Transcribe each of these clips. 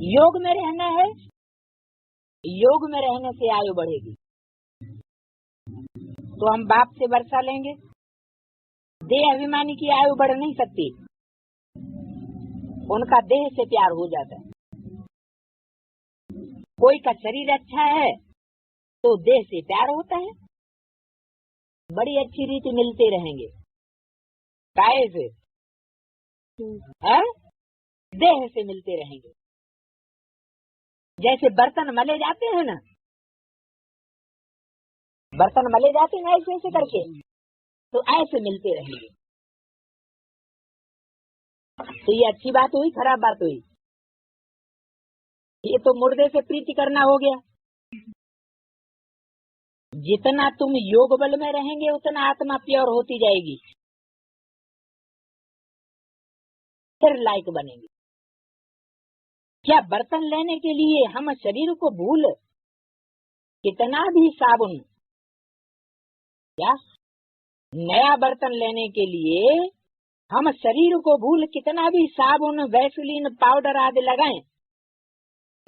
योग में रहना है, योग में रहने से आयु बढ़ेगी। तो हम बाप से वर्षा लेंगे, देह अभिमानी की आयु बढ़ नहीं सकती, उनका देह से प्यार हो जाता है। कोई का शरीर अच्छा है तो देह से प्यार होता है, बड़ी अच्छी रीति मिलते रहेंगे। काय से है? देह से मिलते रहेंगे। जैसे बर्तन मले जाते हैं ना, बर्तन मले जाते हैं ऐसे ऐसे करके, तो ऐसे मिलते रहेंगे। तो ये अच्छी बात हुई, खराब बात हुई? ये तो मुर्दे से प्रीति करना हो गया। जितना तुम योग बल में रहेंगे उतना आत्मा प्योर होती जाएगी, फिर लायक बनेंगे। क्या बर्तन लेने के लिए हम शरीर को भूल कितना भी साबुन, क्या नया बर्तन लेने के लिए हम शरीर को भूल कितना भी साबुन, वैसलीन, पाउडर आदि लगाएं,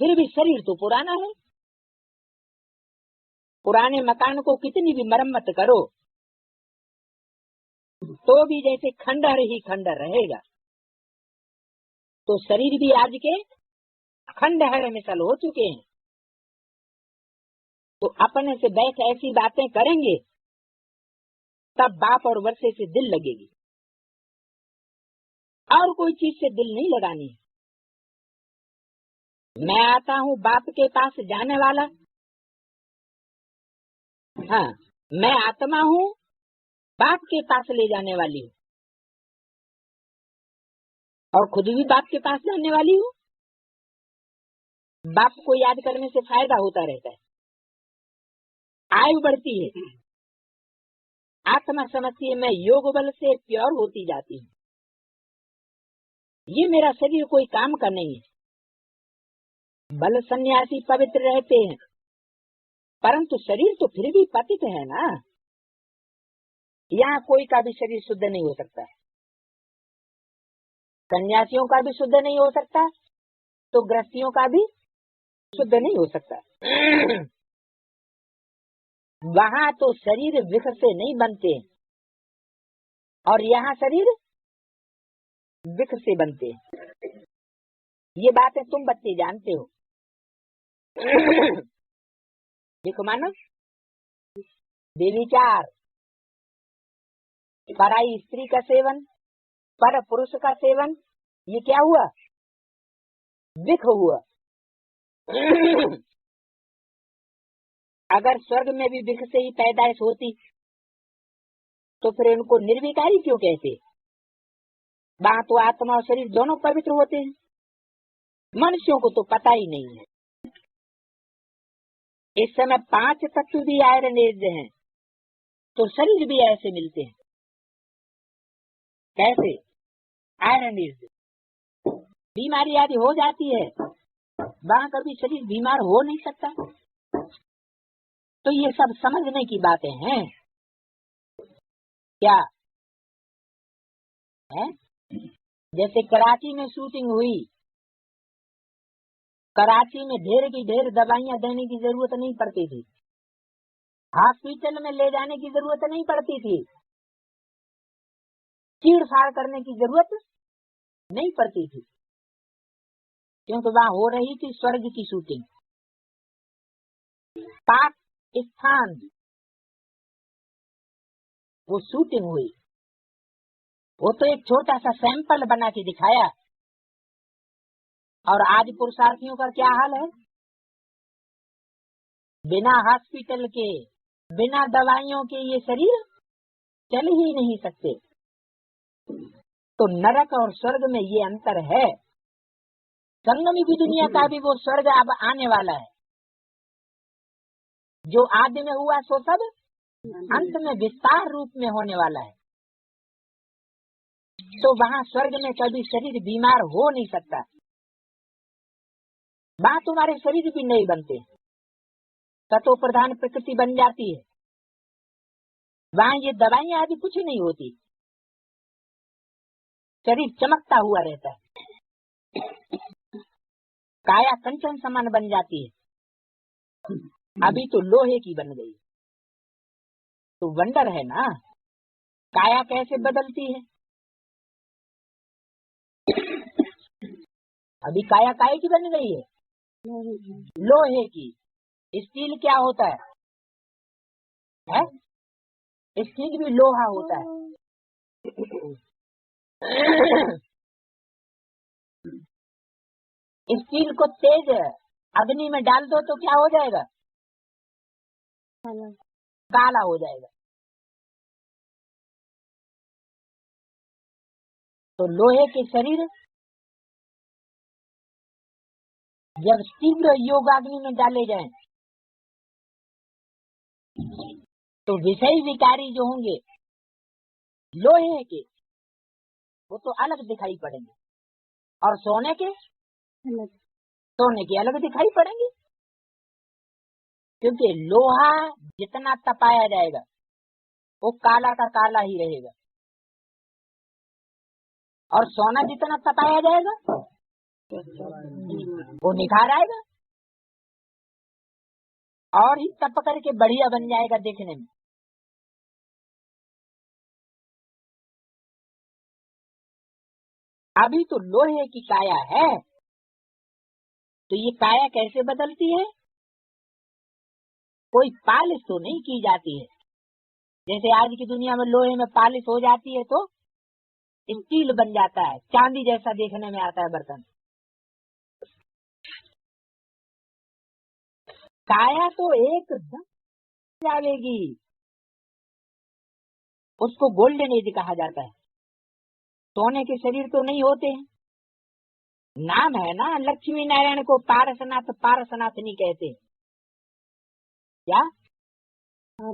फिर भी शरीर तो पुराना है। पुराने मकान को कितनी भी मरम्मत करो तो भी जैसे खंडहर ही खंडहर रहेगा। तो शरीर भी आज के खंडहर मिसल हो चुके हैं। तो अपने से बैठ ऐसी बातें करेंगे तब बाप और वर्षे से दिल लगेगी, और कोई चीज से दिल नहीं लगानी है। मैं आता हूँ बाप के पास जाने वाला, हाँ, मैं आत्मा हूँ बाप के पास ले जाने वाली हूँ, और खुद भी बाप के पास जाने वाली हूँ। बाप को याद करने से फायदा होता रहता है, आयु बढ़ती है, आत्मा समझती है मैं योग बल से प्योर होती जाती हूँ। ये मेरा शरीर कोई काम का नहीं है। बल सन्यासी पवित्र रहते हैं, परंतु शरीर तो फिर भी पतित है ना। यहाँ कोई का भी शरीर शुद्ध नहीं हो सकता है, सन्यासियों का भी शुद्ध नहीं हो सकता, तो गृहस्थियों का भी शुद्ध नहीं हो सकता। वहाँ तो शरीर विष से नहीं बनते, और यहाँ शरीर विष से बनते। ये बातें तुम बच्चे जानते हो। विष मानो बेविचार, पराई स्त्री का सेवन, पर पुरुष का सेवन, ये क्या हुआ? विष हुआ। अगर स्वर्ग में भी विष से ही पैदाइश होती तो फिर इनको निर्विकारी क्यों कहते? वहाँ तो आत्मा और शरीर दोनों पवित्र होते हैं। मनुष्यों को तो पता ही नहीं है। इस समय 5 तत्व भी आयरन एज हैं, तो शरीर भी ऐसे मिलते हैं। कैसे? Iron age. बीमारी आदि हो जाती है, वहाँ कभी शरीर बीमार हो नहीं सकता। तो ये सब समझने की बातें हैं। क्या है? जैसे कराची में शूटिंग हुई, कराची में ढेर की ढेर दवाइयाँ देने की जरूरत नहीं पड़ती थी, हॉस्पिटल में ले जाने की जरूरत नहीं पड़ती थी, चीड़ फाड़ करने की जरूरत नहीं पड़ती थी, क्योंकि वहाँ हो रही थी स्वर्ग की शूटिंग। पाकिस्तान वो शूटिंग हुई, वो तो एक छोटा सा सैंपल बना के दिखाया, और आज पुरुषार्थियों का क्या हाल है? बिना हॉस्पिटल के, बिना दवाइयों के ये शरीर चल ही नहीं सकते। तो नरक और स्वर्ग में ये अंतर है। संगमी की दुनिया का भी वो स्वर्ग अब आने वाला है। जो आदि में हुआ सो सब अंत में विस्तार रूप में होने वाला है। तो वहाँ स्वर्ग में कभी शरीर बीमार हो नहीं सकता, वहाँ तुम्हारे शरीर भी नहीं बनते, तत्व प्रधान प्रकृति बन जाती है। वहाँ ये दवाइयाँ आदि कुछ नहीं होती, शरीर चमकता हुआ रहता है। काया कंचन समान बन जाती है, अभी तो लोहे की बन गई। तो वंडर है ना, काया कैसे बदलती है। अभी काया काय की बन गई है, लोहे की। स्टील क्या होता है? स्टील भी लोहा होता है। स्टील को तेज अग्नि में डाल दो तो क्या हो जाएगा? काला हो जाएगा। तो लोहे के शरीर जब तीव्र योगाग्नि में डाले जाएं, तो विषय विकारी जो होंगे लोहे के, वो तो अलग दिखाई पड़ेंगे, और सोने के अलग दिखाई पड़ेंगे। क्योंकि लोहा जितना तपाया जाएगा वो काला का काला ही रहेगा, और सोना जितना तपाया जाएगा वो निखार आएगा और ही तप करके बढ़िया बन जाएगा देखने में। अभी तो लोहे की काया है, तो ये काया कैसे बदलती है? कोई पालिश तो नहीं की जाती है। जैसे आज की दुनिया में लोहे में पालिश हो जाती है तो स्टील बन जाता है, चांदी जैसा देखने में आता है बर्तन। काया तो एकदम जाएगी, उसको गोल्डन एज कहा जाता है। सोने के शरीर तो नहीं होते हैं। नाम है ना, लक्ष्मी नारायण को पारसनाथ पारसनाथ नहीं कहते, क्या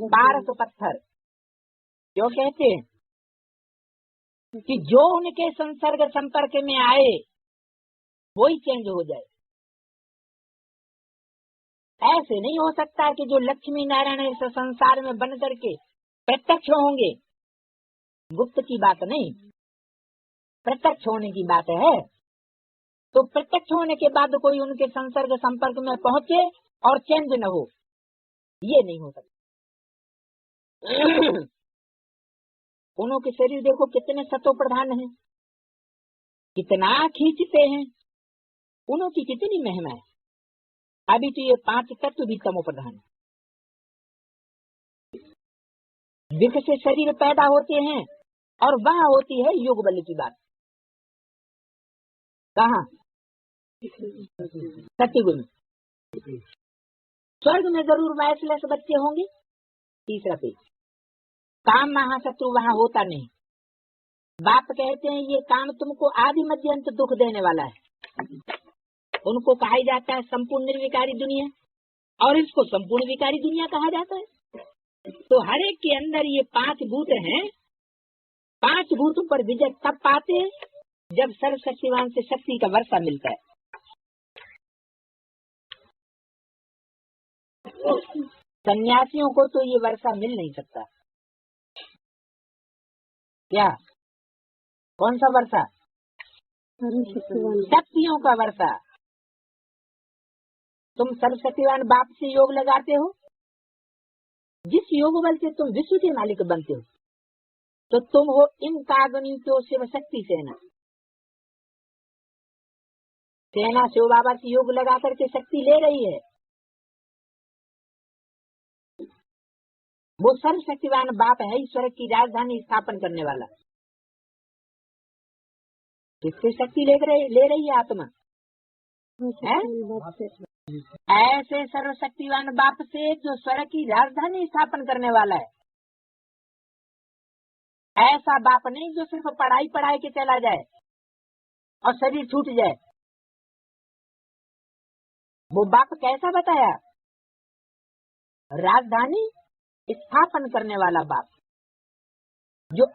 पारस पत्थर क्यों कहते हैं? कि जो उनके संसर्ग संपर्क में आए वही चेंज हो जाए। ऐसे नहीं हो सकता कि जो लक्ष्मी नारायण इस संसार में बन करके प्रत्यक्ष होंगे, गुप्त की बात नहीं, प्रत्यक्ष होने की बात है। तो प्रत्यक्ष होने के बाद कोई उनके संसर्ग संपर्क में पहुंचे और चेंज न हो, ये नहीं हो सकता। उन्हों के शरीर देखो कितने सतो प्रधान हैं, कितना खींचते हैं, उन्हों की कितनी महिमा है। अभी तो ये 5 तत्व भी तमो प्रधान है। विख से शरीर पैदा होते हैं और वहाँ होती है योग बल की बात। कहाँ? सत्युग में। स्वर्ग में जरूर वैसलेस बच्चे होंगे। तीसरा पेज, काम महाशत्रु वहाँ होता नहीं। बाप कहते हैं ये काम तुमको आदि मध्य अंत दुख देने वाला है। उनको कहा जाता है संपूर्ण निर्विकारी दुनिया, और इसको संपूर्ण विकारी दुनिया कहा जाता है। तो हर एक के अंदर ये 5 भूत हैं। 5 भूतों पर विजय तब पाते हैं जब सर्वशक्तिवान से शक्ति का वर्षा मिलता है। सन्यासियों को तो ये वर्षा मिल नहीं सकता। क्या? कौन सा वर्षा? शक्तियों का वर्षा। तुम सर्वशक्तिवान बाप से योग लगाते हो, जिस योग बल से तुम विश्व के मालिक बनते हो, तो तुम हो इनकाग्नितो शिव शक्ति सेना। सेना शिव बाबा से योग लगा करके शक्ति ले रही है। वो सर्वशक्तिवान बाप है, ईश्वर की राजधानी स्थापन करने वाला। किससे शक्ति ले रही है आत्मा? ऐसे सर्वशक्तिवान बाप से जो स्वर्ग की राजधानी स्थापन करने वाला है। ऐसा बाप नहीं जो सिर्फ पढ़ाई के चला जाए और शरीर छूट जाए। वो बाप कैसा बताया? राजधानी स्थापन करने वाला बाप, जो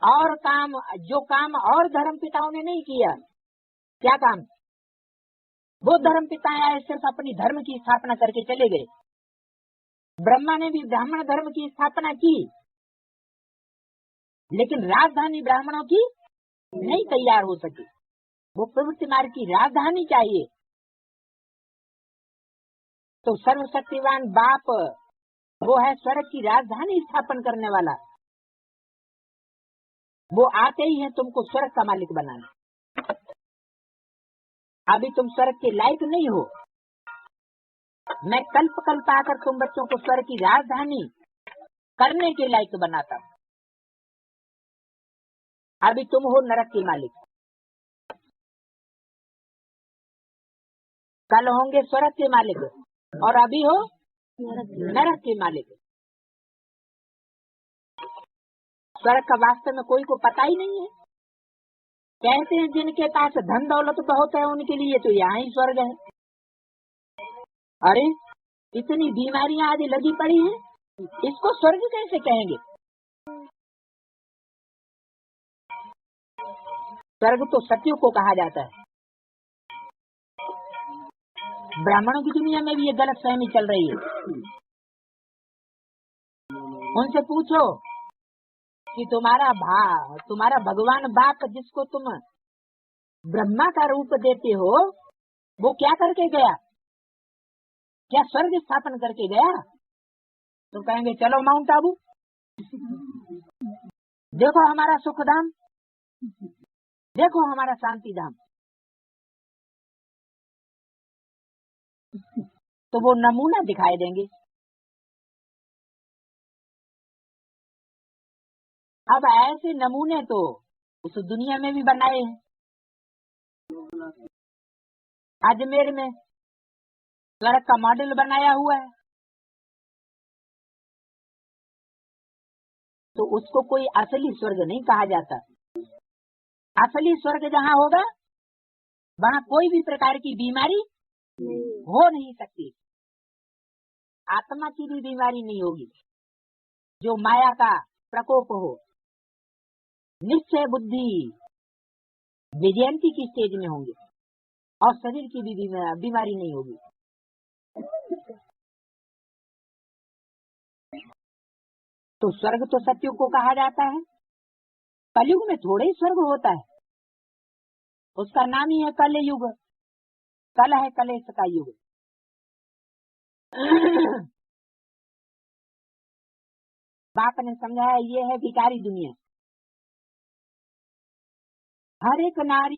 काम और धर्म पिताओं ने नहीं किया। क्या काम? वो धर्म पिता आए सिर्फ अपनी धर्म की स्थापना करके चले गए। ब्रह्मा ने भी ब्राह्मण धर्म की स्थापना की, लेकिन राजधानी ब्राह्मणों की नहीं तैयार हो सकी। वो प्रवृत्ति मार्ग की राजधानी चाहिए। तो सर्वशक्तिवान बाप वो है स्वर्ग की राजधानी स्थापन करने वाला। वो आते ही है तुमको स्वर्ग का मालिक बनाने। अभी तुम स्वर्ग के लायक नहीं हो। मैं कल्प कल्प आकर तुम बच्चों को स्वर्ग की राजधानी करने के लायक बनाता हूँ। अभी तुम हो नरक के मालिक, कल होंगे स्वर्ग के मालिक, और अभी हो नरक के मालिक। स्वर्ग का वास्तव में कोई को पता ही नहीं है। कहते हैं जिनके पास धन दौलत बहुत है उनके लिए तो यहाँ ही स्वर्ग है। अरे इतनी बीमारियां आदि लगी पड़ी हैं, इसको स्वर्ग कैसे कहेंगे? स्वर्ग तो सत्य को कहा जाता है। ब्राह्मणों की दुनिया में भी ये गलत फहमी चल रही है। उनसे पूछो कि तुम्हारा भगवान बाप जिसको तुम ब्रह्मा का रूप देते हो वो क्या करके गया? क्या स्वर्ग स्थापन करके गया? तो कहेंगे चलो माउंट आबू, देखो हमारा सुख धाम, देखो हमारा शांति धाम। तो वो नमूना दिखाई देंगे। अब ऐसे नमूने तो उस दुनिया में भी बनाए हैं। अजमेर में स्वर्ग का मॉडल बनाया हुआ है, तो उसको कोई असली स्वर्ग नहीं कहा जाता। असली स्वर्ग जहाँ होगा वहाँ कोई भी प्रकार की बीमारी हो नहीं सकती। आत्मा की भी बीमारी नहीं होगी जो माया का प्रकोप हो। निश्चय बुद्धि विजयंती की स्टेज में होंगे और शरीर की भी बीमारी नहीं होगी। तो स्वर्ग तो सत्य को कहा जाता है। कलयुग में थोड़े ही स्वर्ग होता है, उसका नाम ही है कलयुग। कल है कलेश का युग। बाप ने समझाया ये है भिखारी दुनिया। हर एक नारी